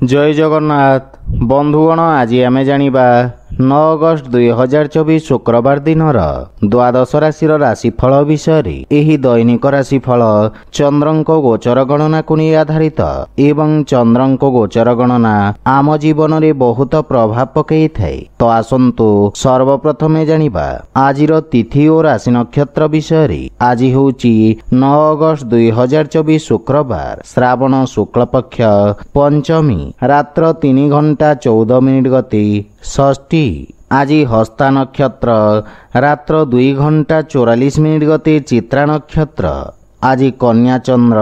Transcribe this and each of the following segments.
जय जगन्नाथ बंधुगण आज आम जानिबा 9 अगस्त 2024 शुक्रवार दिन द्वादश राशि राशिफल विषय एही दैनिक राशिफल चंद्रंक गोचर गणना को नहीं आधारित एवं चंद्रंक गोचर गणना आम जीवन में बहुत प्रभाव पकई थाए। तो आसंतु सर्वप्रथमे जानिबा आजिर तिथि और राशि नक्षत्र विषय। आज होउची 9 अगस्त 2024 शुक्रवार श्रावण शुक्ल पक्ष पंचमी रात्र 3 घंटा 14 मिनिट गति षष्ठी। आज हस्ता नक्षत्र रात्र 2 घंटा 44 मिनिट गति चित्रा नक्षत्र। आज कन्या चंद्र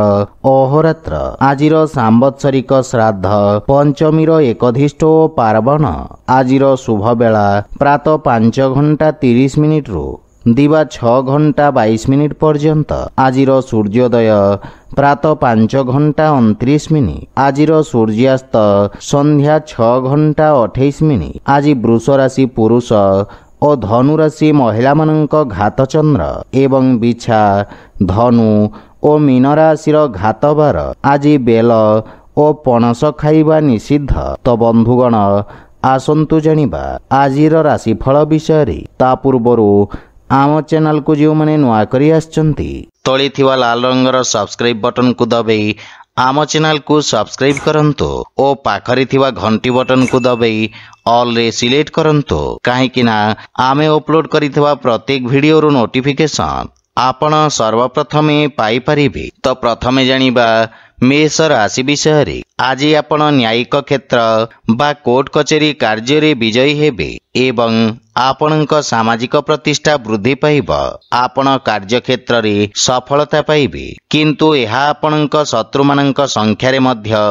अहोरात्र। आजिर सांवत्सरिक श्राद्ध पंचमीर एकधिष्ठ और पार्वण। आजिर शुभ बेला प्रातः 5 घंटा 30 मिनिट रु दिवा 6 घंटा 22 मिनिट पर्यंत। आजिर सूर्योदय प्रातः 5 घंटा 29 मिनिट। आजिर सूर्यास्त संध्या 6 घंटा 28 मिनिट। आज वृष राशि पुरुष और धनु राशि महिला मानक घात चंद्र एवं बिछा धनु और मीन राशि घात बार। आज बेल और पणस खाइबा निषिद्ध। तो बंधुगण आसंतु जानिबा आजिर राशिफल विषय। ता पूर्वरु आम चैनल को जो मैंने नुआ करी आछंती तले थिवा लाल रंगर सब्सक्राइब बटन को दबाई आम चैनल को सब्सक्राइब करंतु और पाखरे थिवा घंटी बटन को दबाई ऑल रे सिलेक्ट करंतु काहेकि ना आमे अपलोड करिथिवा प्रत्येक वीडियो रो नोटिफिकेशन आपण सर्वप्रथमे पाई परिबे। तो प्रथमे जानिबा मेष राशि विषय। आज आपण न्यायिक क्षेत्र बा कोर्ट कचेरी कार्य रे विजयी हेबे एवं आपणक सामाजिक प्रतिष्ठा वृद्धि पाइब। आपण कार्य क्षेत्र रे सफलता पाइबे किंतु यह आपणक शत्रु मानक संख्या रे मध्य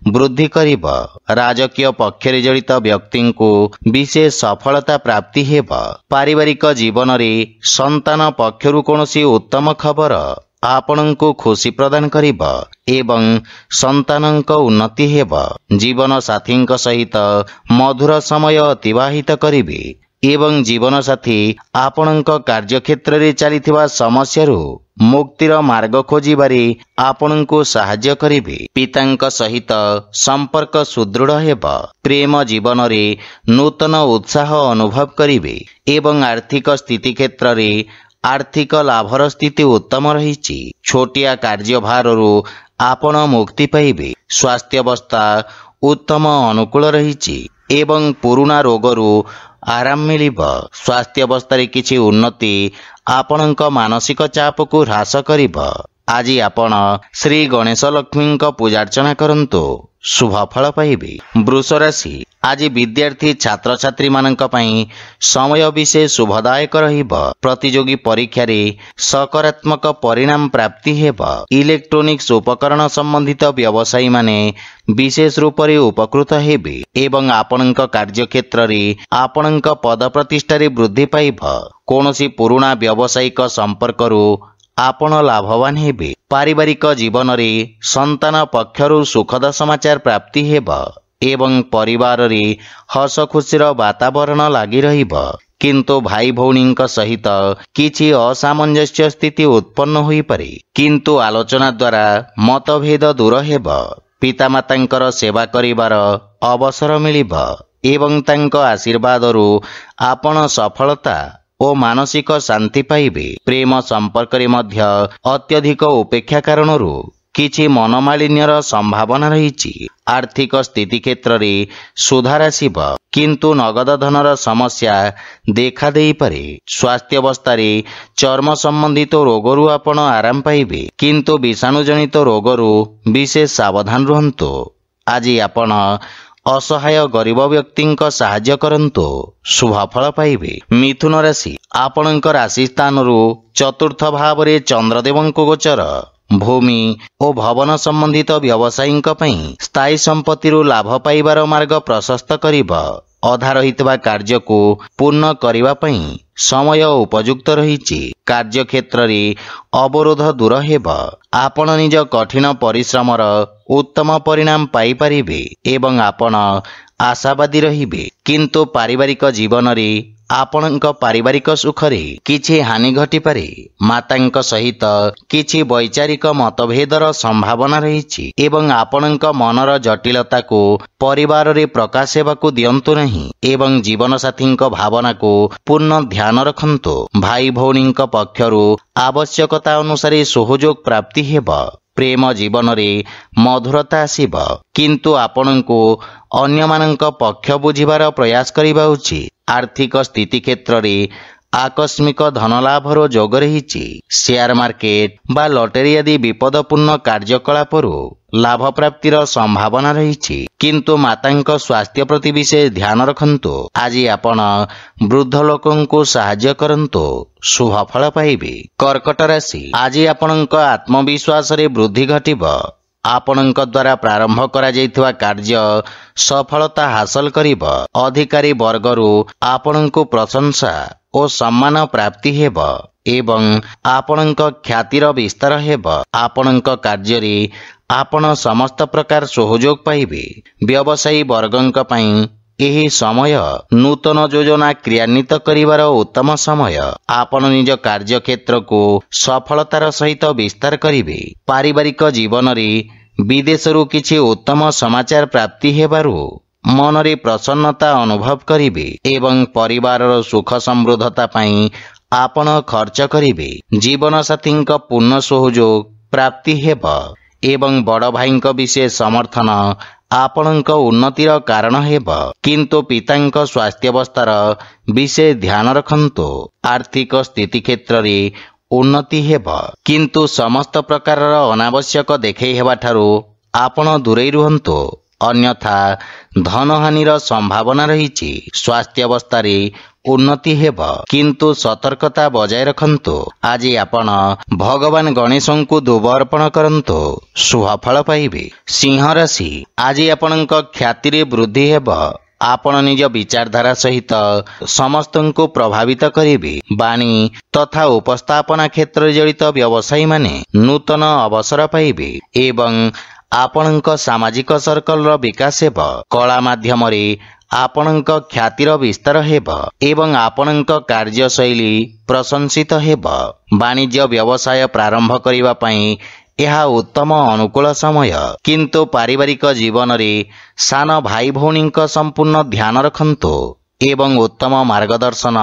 वृद्धि करिब। राजकीय पक्ष रे जड़ित व्यक्ति को विशेष सफलता प्राप्ति हेब। पारिवारिक जीवन रे संतान पक्षरु कोनोसी उत्तम खबर आपणको खुशी प्रदान करिब एवं संतानक उन्नति हेब। जीवन साथींक सहित मधुर समय अतिबाहित करिबे एवं जीवन साथी आपणक कार्यक्षेत्र रे चलिथिबा समस्यारु मुक्तिर मार्ग खोजिबारे आपणको सहाय्य करिबे। पितांक सहित संपर्क सुदृढ़ हेब। प्रेम जीवन रे नूतन उत्साह अनुभव करिबे एवं आर्थिक स्थिति क्षेत्र रे आर्थिक लाभर स्थिति उत्तम रही। छोटिया कार्यभारु आपण मुक्ति पाइबे। स्वास्थ्य अवस्था उत्तम अनुकूल रही एवं पुराना रोगरु आराम मिलिब। स्वास्थ्य अवस्था किछि उन्नति आपणक मानसिक चाप को ह्रास करिब। आज आपण श्री गणेश लक्ष्मी पूजार्चना करंतु शुभ फल पाइबे। वृष राशि। आज विद्यार्थी छात्र छात्री मानक पई समय विशेष शुभदायक रहिब। प्रतियोगी परीक्षा रे सकारात्मक परिणाम प्राप्ति हेब। इलेक्ट्रोनिक्स उपकरण संबंधित व्यवसायी माने विशेष रूप रे उपकृत हेबे एवं आपणक कार्यक्षेत्र रे आपणक पद प्रतिष्ठा रे वृद्धि पाइब। कोनोसी पुराना व्यावसायिक संपर्करु आपण लाभवान हेबे। पारिवारिक जीवन रे संतान पक्षरु सुखद समाचार प्राप्ति हेब एवं परिवार रे हस खुशीर वातावरण लागि रहिब किंतु भाई भौणींक सहित किछि असामंजस्य स्थिति उत्पन्न होई पारे किंतु आलोचना द्वारा मतभेद दूर हेब। पितामातांकर सेवा करिवार अवसर मिलिब एवं तांक आशीर्वादरु आपण सफलता ओ मानसिक शांति पाइबे। प्रेम संपर्क रे मध्य अत्यधिक उपेक्षा कारणरु किछि मनमालिन्यर संभावना रही। आर्थिक स्थिति क्षेत्र रे सुधार आसिब किंतु नगद धनर समस्या देखा देई पारे। स्वास्थ्य अवस्था रे चर्म संबंधित रोगरु आपण आराम पाइबे किंतु विषाणु जनित रोगरु विशेष सावधान रहंतु। आज आपण असहाय गरीब व्यक्ति साहाय्य करंतु शुभ फल पाइबे। मिथुन राशि। आपणक राशि स्थान रु चतुर्थ भाव रे चंद्रदेवंक गोचर। भूमि और भवन संबंधित व्यवसायी स्थायी संपत्ति लाभ पाइबार मार्ग प्रशस्त करिब। अधा रहितबा कार्य को पूर्ण करिबा पई समय उपयुक्त रही। कार्य क्षेत्र रे अवरोध दूर हेब। आपण निज कठिन परिश्रमर उत्तम परिणाम पाई परिबे एवं आपण आशावादी रहिबे किंतु पारिवारिक जीवन रे ଆପଣଙ୍କ ପାରିବାରିକ ସୁଖରେ କିଛି ହାନି ଘଟିପାରେ। ମାତାଙ୍କ ସହିତ କିଛି ବୈଚାରିକ ମତଭେଦର ସମ୍ଭାବନା ରହିଛି ଏବଂ ଆପଣଙ୍କ ମନର ଜଟିଳତାକୁ ପରିବାରରେ ପ୍ରକାଶ ହେବାକୁ ଦିଅନ୍ତୁ ନାହିଁ ଏବଂ ଜୀବନସାଥୀଙ୍କ ଭାବନାକୁ ପୂର୍ଣ୍ଣ ଧ୍ୟାନ ରଖନ୍ତୁ। ଭାଇ ଭଉଣୀଙ୍କ ପକ୍ଷରୁ ଆବଶ୍ୟକତା ଅନୁସାରେ ସହଯୋଗ ପ୍ରାପ୍ତି ହେବ। ପ୍ରେମ ଜୀବନରେ ମଧୁରତା ଆସିବ, କିନ୍ତୁ ଆପଣଙ୍କୁ ଅନ୍ୟମାନଙ୍କ ପକ୍ଷ ବୁଝିବାର ପ୍ରୟାସ କରିବା ଉଚିତ। ଆର୍ଥିକ ସ୍ଥିତି କ୍ଷେତ୍ରରେ ଆକସ୍ମିକ ଧନଲାଭର ଯୋଗ ରହିଛି। ସେୟାର ମାର୍କେଟ ବା ଲଟେରୀ ଆଦି ବିପଦପୂର୍ଣ୍ଣ କାର୍ଯ୍ୟକଳାପରୁ ଲାଭ ପ୍ରାପ୍ତିର ସମ୍ଭାବନା ରହିଛି, କିନ୍ତୁ ମାତାଙ୍କ ସ୍ୱାସ୍ଥ୍ୟ ପ୍ରତି ବିଶେଷ ଧ୍ୟାନ ରଖନ୍ତୁ। ଆଜି ଆପଣ ବୃଦ୍ଧ ଲୋକଙ୍କୁ ସାହାଯ୍ୟ କରନ୍ତୁ, ଶୁଭ ଫଳ ପାଇବେ। କର୍କଟ ରାଶି, ଆଜି ଆପଣଙ୍କ ଆତ୍ମବିଶ୍ୱାସରେ ବୃଦ୍ଧି ଘଟିବ। ଆପଣଙ୍କ ଦ୍ୱାରା ପ୍ରାରମ୍ଭ କରାଯାଇଥିବା କାର୍ଯ୍ୟ ସଫଳତା ହାସଲ କରିବ। ଅଧିକାରୀ ବର୍ଗରୁ ଆପଣଙ୍କୁ ପ୍ରଶଂସା ଓ ସମ୍ମାନ ପ୍ରାପ୍ତି ହେବ ଏବଂ ଆପଣଙ୍କ ଖ୍ୟାତିର ବିସ୍ତାର ହେବ। ଆପଣଙ୍କ କାର୍ଯ୍ୟରେ ଆପଣ ସମସ୍ତ ପ୍ରକାର ସହଯୋଗ ପାଇବେ। ବ୍ୟବସାୟୀ ବର୍ଗଙ୍କ ପାଇଁ ଏହି ସମୟ ନୂତନ ଯୋଜନା କ୍ରିୟାନ୍ୱିତ କରିବାର ଉତ୍ତମ ସମୟ। ଆପଣ ନିଜ କାର୍ଯ୍ୟକ୍ଷେତ୍ରକୁ ସଫଳତାର ସହିତ ବିସ୍ତାର କରିବେ। ପାରିବାରିକ ଜୀବନରେ ବିଦେଶରୁ କିଛି ଉତ୍ତମ ସମାଚାର ପ୍ରାପ୍ତି ହେବାରୁ ମନରେ ପ୍ରସନ୍ନତା ଅନୁଭବ କରିବେ ଏବଂ ପରିବାରର ସୁଖ ସମୃଦ୍ଧତା ପାଇଁ ଆପଣ ଖର୍ଚ୍ଚ କରିବେ। ଜୀବନସାଥୀଙ୍କ ପୂର୍ଣ୍ଣ ସହଯୋଗ ପ୍ରାପ୍ତି ହେବ ଏବଂ ବଡ଼ ଭାଇଙ୍କ ବିଶେଷ ସମର୍ଥନ ଆପଣଙ୍କ ଉନ୍ନତିର କାରଣ ହେବ, କିନ୍ତୁ ପିତାଙ୍କ ସ୍ୱାସ୍ଥ୍ୟାବସ୍ଥାର ବିଶେଷ ଧ୍ୟାନ ରଖନ୍ତୁ। ଆର୍ଥିକ ସ୍ଥିତି କ୍ଷେତ୍ରରେ ଉନ୍ନତି ହେବ, କିନ୍ତୁ ସମସ୍ତ ପ୍ରକାରର ଅନାବଶ୍ୟକ ଦେଖେଇ ହେବାଠାରୁ ଆପଣ ଦୂରେଇ ରୁହନ୍ତୁ, ଅନ୍ୟଥା ଧନହାନିର ସମ୍ଭାବନା ରହିଛି। ସ୍ୱାସ୍ଥ୍ୟାବସ୍ଥାରେ ଉନ୍ନତି ହେବ, କିନ୍ତୁ ସତର୍କତା ବଜାୟ ରଖନ୍ତୁ। ଆଜି ଆପଣ ଭଗବାନ ଗଣେଶଙ୍କୁ ଦୁବ ଅର୍ପଣ କରନ୍ତୁ, ଶୁଭ ଫଳ ପାଇବେ। ସିଂହ ରାଶି, ଆଜି ଆପଣଙ୍କ ଖ୍ୟାତିରେ ବୃଦ୍ଧି ହେବ। ଆପଣ ନିଜ ବିଚାରଧାରା ସହିତ ସମସ୍ତଙ୍କୁ ପ୍ରଭାବିତ କରିବେ। ବାଣୀ ତଥା ଉପସ୍ଥାପନା କ୍ଷେତ୍ରରେ ଜଡ଼ିତ ବ୍ୟବସାୟୀମାନେ ନୂତନ ଅବସର ପାଇବେ ଏବଂ ଆପଣଙ୍କ ସାମାଜିକ ସର୍କଲର ବିକାଶ ହେବ। କଳା ମାଧ୍ୟମରେ ଆପଣଙ୍କ ଖ୍ୟାତିର ବିସ୍ତାର ହେବ ଏବଂ ଆପଣଙ୍କ କାର୍ଯ୍ୟଶୈଳୀ ପ୍ରଶଂସିତ ହେବ। ବାଣିଜ୍ୟ ବ୍ୟବସାୟ ପ୍ରାରମ୍ଭ କରିବା ପାଇଁ ଏହା ଉତ୍ତମ ଅନୁକୂଳ ସମୟ, କିନ୍ତୁ ପାରିବାରିକ ଜୀବନରେ ସାନ ଭାଇ ଭଉଣୀଙ୍କ ସମ୍ପୂର୍ଣ୍ଣ ଧ୍ୟାନ ରଖନ୍ତୁ ଏବଂ ଉତ୍ତମ ମାର୍ଗଦର୍ଶନ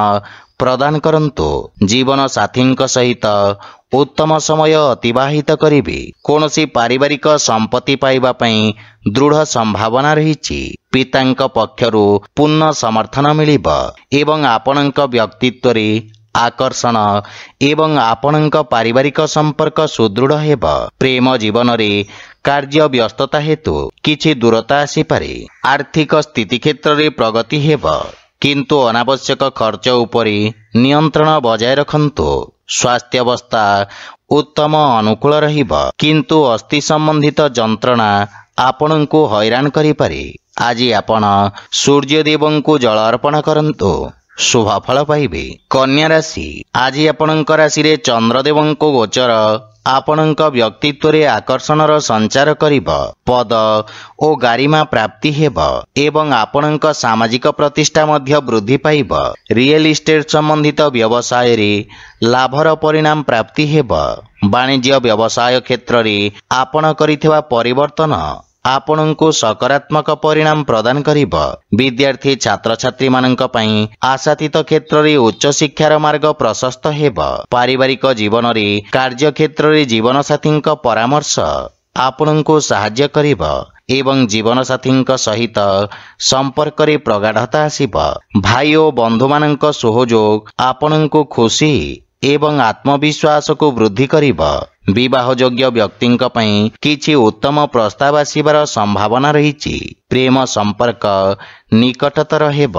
ପ୍ରଦାନ କରନ୍ତୁ। ଜୀବନ ସାଥୀଙ୍କ ସହିତ ଉତ୍ତମ ସମୟ ଅତିବାହିତ କରିବେ। କୌଣସି ପାରିବାରିକ ସମ୍ପତ୍ତି ପାଇବା ପାଇଁ ଦୃଢ଼ ସମ୍ଭାବନା ରହିଛି। ପିତାଙ୍କ ପକ୍ଷରୁ ପୂର୍ଣ୍ଣ ସମର୍ଥନ ମିଳିବ ଏବଂ ଆପଣଙ୍କ ବ୍ୟକ୍ତିତ୍ୱରେ ଆକର୍ଷଣ ଏବଂ ଆପଣଙ୍କ ପାରିବାରିକ ସମ୍ପର୍କ ସୁଦୃଢ଼ ହେବ। ପ୍ରେମ ଜୀବନରେ କାର୍ଯ୍ୟ ବ୍ୟସ୍ତତା ହେତୁ କିଛି ଦୂରତା ଆସିପାରେ। ଆର୍ଥିକ ସ୍ଥିତି କ୍ଷେତ୍ରରେ ପ୍ରଗତି ହେବ, କିନ୍ତୁ ଅନାବଶ୍ୟକ ଖର୍ଚ୍ଚ ଉପରେ ନିୟନ୍ତ୍ରଣ ବଜାୟ ରଖନ୍ତୁ। ସ୍ୱାସ୍ଥ୍ୟାବସ୍ଥା ଉତ୍ତମ ଅନୁକୂଳ ରହିବ, କିନ୍ତୁ ଅସ୍ଥି ସମ୍ବନ୍ଧିତ ଯନ୍ତ୍ରଣା ଆପଣଙ୍କୁ ହଇରାଣ କରିପାରେ। ଆଜି ଆପଣ ସୂର୍ଯ୍ୟଦେବଙ୍କୁ ଜଳ ଅର୍ପଣ କରନ୍ତୁ, ଶୁଭ ଫଳ ପାଇବେ। କନ୍ୟା ରାଶି, ଆଜି ଆପଣଙ୍କ ରାଶିରେ ଚନ୍ଦ୍ରଦେବଙ୍କ ଗୋଚର ଆପଣଙ୍କ ବ୍ୟକ୍ତିତ୍ୱରେ ଆକର୍ଷଣର ସଞ୍ଚାର କରିବ। ପଦ ଓ ଗାରିମା ପ୍ରାପ୍ତି ହେବ ଏବଂ ଆପଣଙ୍କ ସାମାଜିକ ପ୍ରତିଷ୍ଠା ମଧ୍ୟ ବୃଦ୍ଧି ପାଇବ। ରିଏଲ ଇଷ୍ଟେଟ ସମ୍ବନ୍ଧିତ ବ୍ୟବସାୟରେ ଲାଭର ପରିଣାମ ପ୍ରାପ୍ତି ହେବ। ବାଣିଜ୍ୟ ବ୍ୟବସାୟ କ୍ଷେତ୍ରରେ ଆପଣ କରିଥିବା ପରିବର୍ତ୍ତନ ଆପଣଙ୍କୁ ସକାରାତ୍ମକ ପରିଣାମ ପ୍ରଦାନ କରିବ। ବିଦ୍ୟାର୍ଥୀ ଛାତ୍ରଛାତ୍ରୀମାନଙ୍କ ପାଇଁ ଆଶାତୀତ କ୍ଷେତ୍ରରେ ଉଚ୍ଚଶିକ୍ଷାର ମାର୍ଗ ପ୍ରଶସ୍ତ ହେବ। ପାରିବାରିକ ଜୀବନରେ କାର୍ଯ୍ୟକ୍ଷେତ୍ରରେ ଜୀବନସାଥୀଙ୍କ ପରାମର୍ଶ ଆପଣଙ୍କୁ ସାହାଯ୍ୟ କରିବ ଏବଂ ଜୀବନସାଥୀଙ୍କ ସହିତ ସମ୍ପର୍କରେ ପ୍ରଗାଢ଼ତା ଆସିବ। ଭାଇ ଓ ବନ୍ଧୁମାନଙ୍କ ସହଯୋଗ ଆପଣଙ୍କୁ ଖୁସି ଏବଂ ଆତ୍ମବିଶ୍ୱାସକୁ ବୃଦ୍ଧି କରିବ। ବିବାହଯୋଗ୍ୟ ବ୍ୟକ୍ତିଙ୍କ ପାଇଁ କିଛି ଉତ୍ତମ ପ୍ରସ୍ତାବ ଆସିବାର ସମ୍ଭାବନା ରହିଛି। ପ୍ରେମ ସମ୍ପର୍କ ନିକଟତର ହେବ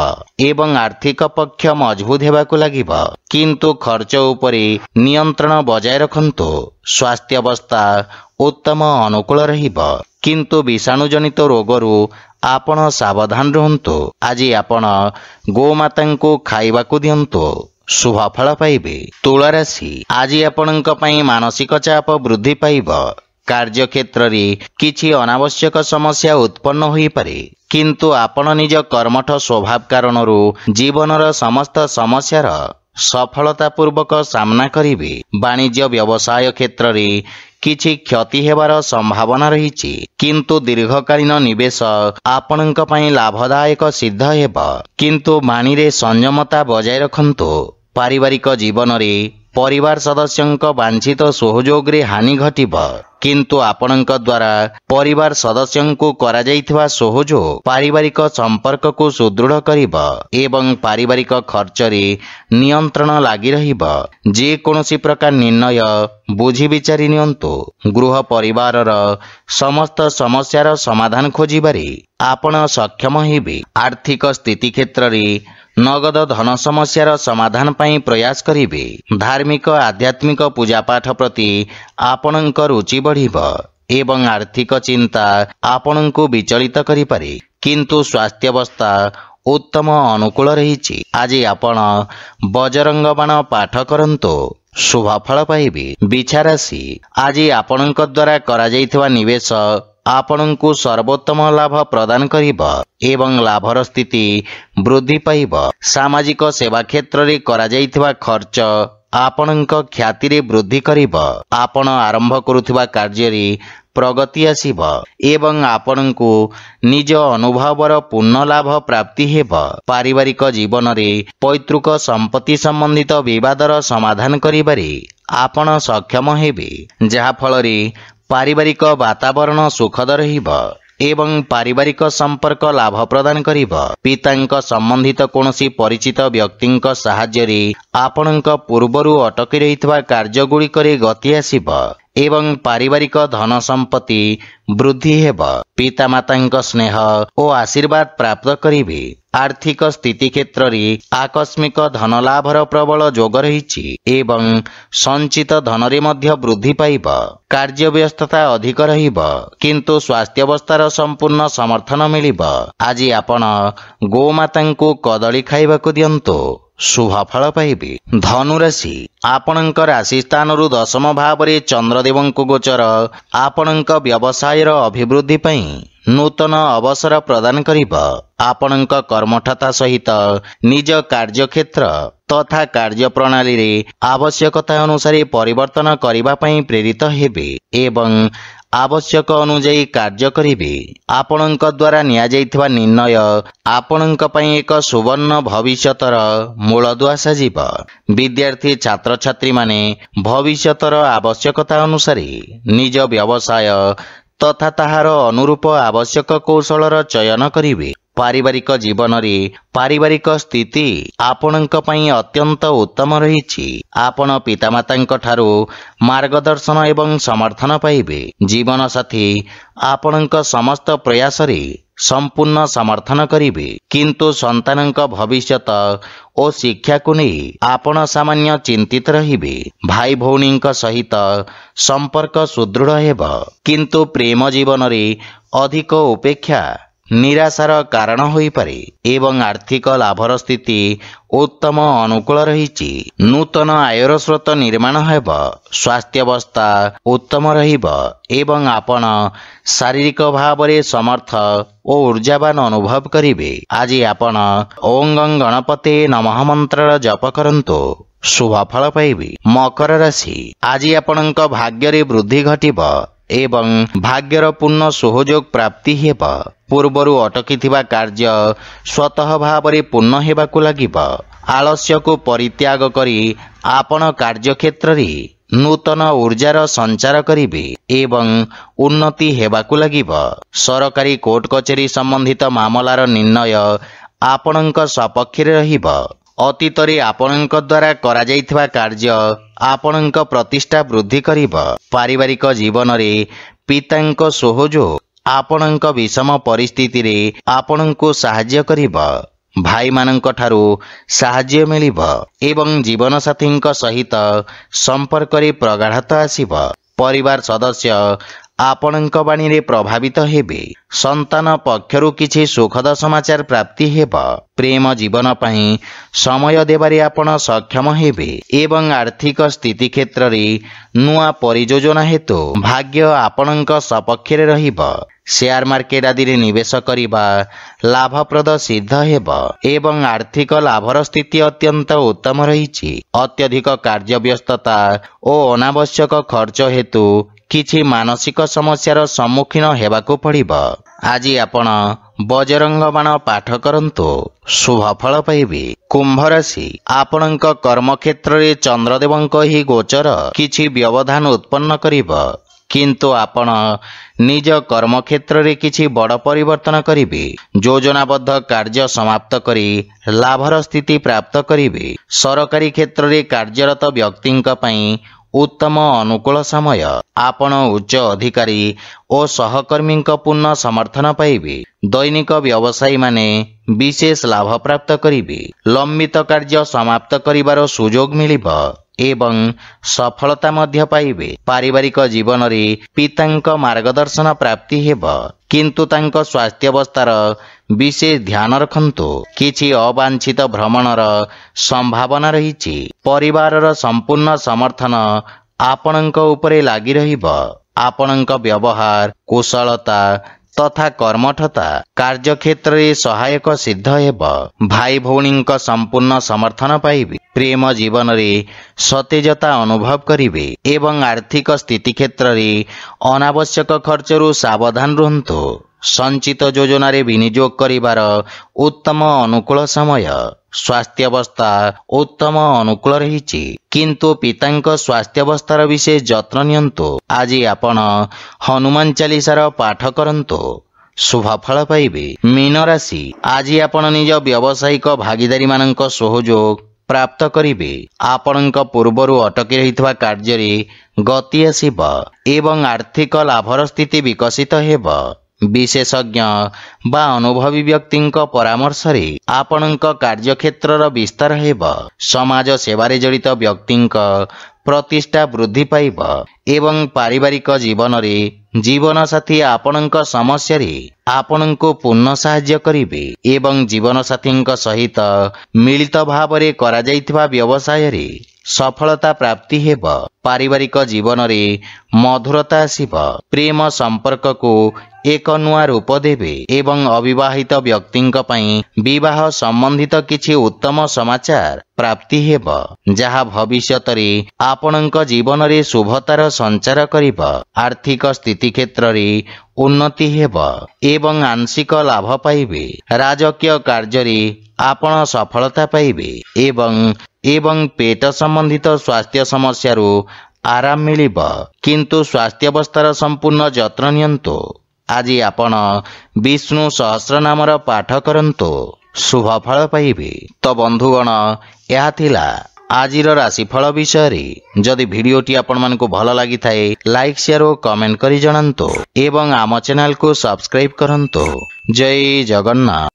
ଏବଂ ଆର୍ଥିକ ପକ୍ଷ ମଜବୁତ ହେବାକୁ ଲାଗିବ, କିନ୍ତୁ ଖର୍ଚ୍ଚ ଉପରେ ନିୟନ୍ତ୍ରଣ ବଜାୟ ରଖନ୍ତୁ। ସ୍ୱାସ୍ଥ୍ୟାବସ୍ଥା ଉତ୍ତମ ଅନୁକୂଳ ରହିବ, କିନ୍ତୁ ବିଷାଣୁଜନିତ ରୋଗରୁ ଆପଣ ସାବଧାନ ରୁହନ୍ତୁ। ଆଜି ଆପଣ ଗୋମାତାଙ୍କୁ ଖାଇବାକୁ ଦିଅନ୍ତୁ, ଶୁଭ ଫଳ ପାଇବେ। ତୁଳା ରାଶି, ଆଜି ଆପଣଙ୍କ ପାଇଁ ମାନସିକ ଚାପ ବୃଦ୍ଧି ପାଇବ। କାର୍ଯ୍ୟକ୍ଷେତ୍ରରେ କିଛି ଅନାବଶ୍ୟକ ସମସ୍ୟା ଉତ୍ପନ୍ନ ହୋଇପାରେ, किंतु आपण निज कर्मठ स्वभाव कारणरू जीवनर समस्त समस्यार सफलतापूर्वक सामना करिवे। वाणिज्य व्यवसाय क्षेत्र रे किछि क्षति हेबार संभावना रहिछि, किंतु दीर्घकालीन निवेश आपणक पई लाभदायक सिद्ध हेब। किंतु वाणीरे संयमता बजाय रखन्तु। पारिवारिक जीवन रे परिवार सदस्यंक वांछित सहयोग रे हानि घटिब, किंतु आपणक द्वारा परिवार सदस्यंकु करा जाइथिबा सहयोग पारिवारिक संपर्क को सुदृढ़ करिब एवं पारिवारिक खर्च रे नियंत्रण लागि रहिब। जे कोनोसी प्रकार निर्णय बुझी विचारि नियंतु। गृह परिवारर समस्त समस्यार समाधान खोजिबारे आपण सक्षम हेबे। आर्थिक स्थिति क्षेत्र रे नगद धन समस्यार समाधान पाई प्रयास करिवे। धार्मिक आध्यात्मिक पूजा पाठ प्रति आपणक रुचि बढ़िब एवं आर्थिक चिंता आपणको विचलित करिपारे, किंतु स्वास्थ्यावस्था उत्तम अनुकूल रहिछि। आज आपण बजरंग बाण पाठ करंतो, शुभ फल पाइबे। बिछा राशि आज आपणक द्वारा करा जाइथिबा निवेश आपणको सर्वोत्तम लाभ प्रदान करिब एवं लाभर स्थिति वृद्धि पाइब। सामाजिक सेवा क्षेत्र रे करा जाइथिबा खर्च आपणक ख्याति रे वृद्धि करिब। आपण आरंभ करुथिबा कार्य रे प्रगति आसीब एवं आपणको निज अनुभवर पूर्ण लाभ प्राप्ति हेब। पारिवारिक जीवन रे पैतृक संपत्ति संबंधित विवादर समाधान करिबारे आपण सक्षम हेबे, जहा फल रे पारिवारिक वातावरण सुखद रहिब एवं पारिवारिक संपर्क लाभ प्रदान करिब। पितांक संबंधित कोनोसी परिचित व्यक्तिंक सहाय्य रे आपणक पूर्वरु अटकी रहितबा कार्य गुड़िकरे गति आसीब एवं पारिवारिक धन संपत्ति वृद्धि हेब। पितामातांक स्नेह और आशीर्वाद प्राप्त करिवे। आर्थिक स्थिति क्षेत्र रे आकस्मिक धन लाभर प्रबल जोग रहिछि एवं संचित धन रे मध्य वृद्धि पाइब। कार्य व्यस्तता अधिक रहिब, किंतु स्वास्थ्यावस्थार संपूर्ण समर्थन मिलिब। आज आपण गोमातांको कदली खाइबाकु दियंतो, शुभ फल पाइबे। धनुराशि आपणक राशि स्थान रु दशम भाव रे चंद्रदेवंको गोचर आपणक व्यवसायर अभिवृद्धि पई नूतन अवसर प्रदान करिब। आपणक कर्मठता सहित निज कार्यक्षेत्र तथा कार्य प्रणाली रे आवश्यकता अनुसार परिवर्तन करिबा पई प्रेरित हेबे एवं आवश्यक अनुଯାୟୀ कार्य करिवे। आपणक द्वारा निया जाइथिबा निर्णय आपणक पई एक सुवर्ण भविष्यतर मूलदुआ साजिब। विद्यार्थी छात्र छात्री माने भविष्यतर आवश्यकता अनुसार निज व्यवसाय तथा ताहार अनुरूप आवश्यक कौशलर चयन करिवे। पारिवारिक जीवन रे पारिवारिक स्थिति आपणक पई अत्यंत उत्तम रहिछि। आपण पितामातांक ठारू मार्गदर्शन एवं समर्थन पाइबे। जीवन साथी आपणक समस्त प्रयास रे संपूर्ण समर्थन करिवे, किंतु संतानक भविष्यत और शिक्षा को नहीं आपण सामान्य चिंतित रहिबे। भाई भौणींक सहित संपर्क सुदृढ़ हेब, किंतु प्रेम जीवन रे अधिक उपेक्षा निराशार कारण होई पारे एवं आर्थिक लाभर स्थिति उत्तम अनुकूल रहिछि। नूतन आयर स्रोत निर्माण हेब। स्वास्थ्यावस्था उत्तम रहिब एवं आपण शारीरिक भाव रे समर्थ और ऊर्जावान अनुभव करिवे। आज आपण ओं गणपते नमः मंत्र जप करंतो, शुभ फल पाइबे। मकर राशि आज आपणक भाग्य रे वृद्धि घटिब एवं भाग्यर पूर्ण सहयोग प्राप्ति हेब। पूर्वरु अटकीथिबा कार्य स्वतः भावरे पूर्ण हेबाकु लागिब। आलस्य को परित्याग करी आपण कार्यक्षेत्र रे नूतन ऊर्जार संचार करिवे एवं उन्नति हेबाकु लागिब। सरकारी कोर्ट कचेरी संबंधित मामलार निर्णय आपणक सपक्ष रे रहिब। अतीत रे आपणक द्वारा करा जाइथिबा कार्य आपणक प्रतिष्ठा वृद्धि करिब। पारिवारिक जीवन रे पितांक सहयोग आपणक विषम परिस्थिति रे आपणको सहाय्य करिब। भाई मानक ठारू सहाय्य मिलिब एवं जीवन साथींक सहित संपर्क रे प्रगाढ़ता आसीब। परिवार सदस्य ଆପଣଙ୍କ ବାଣୀରେ ପ୍ରଭାବିତ ହେବେ। ସନ୍ତାନ ପକ୍ଷରୁ କିଛି ସୁଖଦ ସମାଚାର ପ୍ରାପ୍ତି ହେବ। ପ୍ରେମ ଜୀବନ ପାଇଁ ସମୟ ଦେବାରେ ଆପଣ ସକ୍ଷମ ହେବେ ଏବଂ ଆର୍ଥିକ ସ୍ଥିତି କ୍ଷେତ୍ରରେ ନୂଆ ପରିଯୋଜନା ହେତୁ ଭାଗ୍ୟ ଆପଣଙ୍କ ସପକ୍ଷରେ ରହିବ। ସେୟାର ମାର୍କେଟ ଆଦିରେ ନିବେଶ କରିବା ଲାଭପ୍ରଦ ସିଦ୍ଧ ହେବ ଏବଂ ଆର୍ଥିକ ଲାଭର ସ୍ଥିତି ଅତ୍ୟନ୍ତ ଉତ୍ତମ ରହିଛି। ଅତ୍ୟଧିକ କାର୍ଯ୍ୟବ୍ୟସ୍ତତା ଓ ଅନାବଶ୍ୟକ ଖର୍ଚ୍ଚ ହେତୁ କିଛି ମାନସିକ ସମସ୍ୟାର ସମ୍ମୁଖୀନ ହେବାକୁ ପଡ଼ିବ। ଆଜି ଆପଣ ବଜରଙ୍ଗ ବାଣ ପାଠ କରନ୍ତୁ, ଶୁଭ ଫଳ ପାଇବେ। କୁମ୍ଭ ରାଶି, ଆପଣଙ୍କ କର୍ମକ୍ଷେତ୍ରରେ ଚନ୍ଦ୍ରଦେବଙ୍କ ଏହି ଗୋଚର କିଛି ବ୍ୟବଧାନ ଉତ୍ପନ୍ନ କରିବ, କିନ୍ତୁ ଆପଣ ନିଜ କର୍ମକ୍ଷେତ୍ରରେ କିଛି ବଡ଼ ପରିବର୍ତ୍ତନ କରିବେ। ଯୋଜନାବଦ୍ଧ କାର୍ଯ୍ୟ ସମାପ୍ତ କରି ଲାଭର ସ୍ଥିତି ପ୍ରାପ୍ତ କରିବେ। ସରକାରୀ କ୍ଷେତ୍ରରେ କାର୍ଯ୍ୟରତ ବ୍ୟକ୍ତିଙ୍କ ପାଇଁ ଉତ୍ତମ ଅନୁକୂଳ ସମୟ। ଆପଣ ଉଚ୍ଚ ଅଧିକାରୀ ଓ ସହକର୍ମୀଙ୍କ ପୂର୍ଣ୍ଣ ସମର୍ଥନ ପାଇବେ। ଦୈନିକ ବ୍ୟବସାୟୀମାନେ ବିଶେଷ ଲାଭ ପ୍ରାପ୍ତ କରିବେ। ଲମ୍ବିତ କାର୍ଯ୍ୟ ସମାପ୍ତ କରିବାର ସୁଯୋଗ ମିଳିବ ଏବଂ ସଫଳତା ମଧ୍ୟ ପାଇବେ। ପାରିବାରିକ ଜୀବନରେ ପିତାଙ୍କ ମାର୍ଗଦର୍ଶନ ପ୍ରାପ୍ତି ହେବ, କିନ୍ତୁ ତାଙ୍କ ସ୍ୱାସ୍ଥ୍ୟାବସ୍ଥାର ବିଶେଷ ଧ୍ୟାନ ରଖନ୍ତୁ। କିଛି ଅବାଞ୍ଛିତ ଭ୍ରମଣର ସମ୍ଭାବନା ରହିଛି। ପରିବାରର ସମ୍ପୂର୍ଣ୍ଣ ସମର୍ଥନ ଆପଣଙ୍କ ଉପରେ ଲାଗି ରହିବ। ଆପଣଙ୍କ ବ୍ୟବହାର, କୁଶଳତା ତଥା କର୍ମଠତା କାର୍ଯ୍ୟକ୍ଷେତ୍ରରେ ସହାୟକ ସିଦ୍ଧ ହେବ। ଭାଇ ଭଉଣୀଙ୍କ ସମ୍ପୂର୍ଣ୍ଣ ସମର୍ଥନ ପାଇବେ। ପ୍ରେମ ଜୀବନରେ ସତେଜତା ଅନୁଭବ କରିବେ ଏବଂ ଆର୍ଥିକ ସ୍ଥିତି କ୍ଷେତ୍ରରେ ଅନାବଶ୍ୟକ ଖର୍ଚ୍ଚରୁ ସାବଧାନ ରୁହନ୍ତୁ। ସଞ୍ଚିତ ଯୋଜନାରେ ବିନିଯୋଗ କରିବାର ଉତ୍ତମ ଅନୁକୂଳ ସମୟ। ସ୍ୱାସ୍ଥ୍ୟାବସ୍ଥା ଉତ୍ତମ ଅନୁକୂଳ ରହିଛି, କିନ୍ତୁ ପିତାଙ୍କ ସ୍ୱାସ୍ଥ୍ୟାବସ୍ଥାର ବିଶେଷ ଯତ୍ନ ନିଅନ୍ତୁ। ଆଜି ଆପଣ ହନୁମାନ ଚାଳିଶାର ପାଠ କରନ୍ତୁ, ଶୁଭ ଫଳ ପାଇବେ। ମୀନ ରାଶି, ଆଜି ଆପଣ ନିଜ ବ୍ୟବସାୟିକ ଭାଗିଦାରୀମାନଙ୍କ ସହଯୋଗ ପ୍ରାପ୍ତ କରିବେ। ଆପଣଙ୍କ ପୂର୍ବରୁ ଅଟକି ରହିଥିବା କାର୍ଯ୍ୟରେ ଗତି ଆସିବ ଏବଂ ଆର୍ଥିକ ଲାଭର ସ୍ଥିତି ବିକଶିତ ହେବ। ବିଶେଷଜ୍ଞ ବା ଅନୁଭବୀ ବ୍ୟକ୍ତିଙ୍କ ପରାମର୍ଶରେ ଆପଣଙ୍କ କାର୍ଯ୍ୟକ୍ଷେତ୍ରର ବିସ୍ତାର ହେବ। ସମାଜ ସେବାରେ ଜଡ଼ିତ ବ୍ୟକ୍ତିଙ୍କ ପ୍ରତିଷ୍ଠା ବୃଦ୍ଧି ପାଇବ ଏବଂ ପାରିବାରିକ ଜୀବନରେ ଜୀବନସାଥୀ ଆପଣଙ୍କ ସମସ୍ୟାରେ ଆପଣଙ୍କୁ ପୂର୍ଣ୍ଣ ସାହାଯ୍ୟ କରିବେ ଏବଂ ଜୀବନସାଥୀଙ୍କ ସହିତ ମିଳିତ ଭାବରେ କରାଯାଇଥିବା ବ୍ୟବସାୟରେ ସଫଳତା ପ୍ରାପ୍ତି ହେବ। ପାରିବାରିକ ଜୀବନରେ ମଧୁରତା ଆସିବ। ପ୍ରେମ ସମ୍ପର୍କକୁ ଏକ ନୂଆ ରୂପ ଦେବେ ଏବଂ ଅବିବାହିତ ବ୍ୟକ୍ତିଙ୍କ ପାଇଁ ବିବାହ ସମ୍ବନ୍ଧିତ କିଛି ଉତ୍ତମ ସମାଚାର ପ୍ରାପ୍ତି ହେବ, ଯାହା ଭବିଷ୍ୟତରେ ଆପଣଙ୍କ ଜୀବନରେ ଶୁଭତାର ସଞ୍ଚାର କରିବ। ଆର୍ଥିକ ସ୍ଥିତି କ୍ଷେତ୍ରରେ ଉନ୍ନତି ହେବ ଏବଂ ଆଂଶିକ ଲାଭ ପାଇବେ। ରାଜକୀୟ କାର୍ଯ୍ୟରେ ଆପଣ ସଫଳତା ପାଇବେ ଏବଂ ପେଟ ସମ୍ବନ୍ଧିତ ସ୍ୱାସ୍ଥ୍ୟ ସମସ୍ୟାରୁ ଆରାମ ମିଳିବ, କିନ୍ତୁ ସ୍ୱାସ୍ଥ୍ୟାବସ୍ଥାର ସମ୍ପୂର୍ଣ୍ଣ ଯତ୍ନ ନିଅନ୍ତୁ। ଆଜି ଆପଣ ବିଷ୍ଣୁ ସହସ୍ରନାମର ପାଠ କରନ୍ତୁ, ଶୁଭ ଫଳ ପାଇବେ। ତ ବନ୍ଧୁଗଣ, ଏହା ଥିଲା ଆଜିର ରାଶିଫଳ ବିଷୟରେ। ଯଦି ଭିଡ଼ିଓଟି ଆପଣମାନଙ୍କୁ ଭଲ ଲାଗିଥାଏ, ଲାଇକ୍, ସେୟାର ଓ କମେଣ୍ଟ କରି ଜଣାନ୍ତୁ ଏବଂ ଆମ ଚ୍ୟାନେଲକୁ ସବସ୍କ୍ରାଇବ୍ କରନ୍ତୁ। ଜୟ ଜଗନ୍ନାଥ।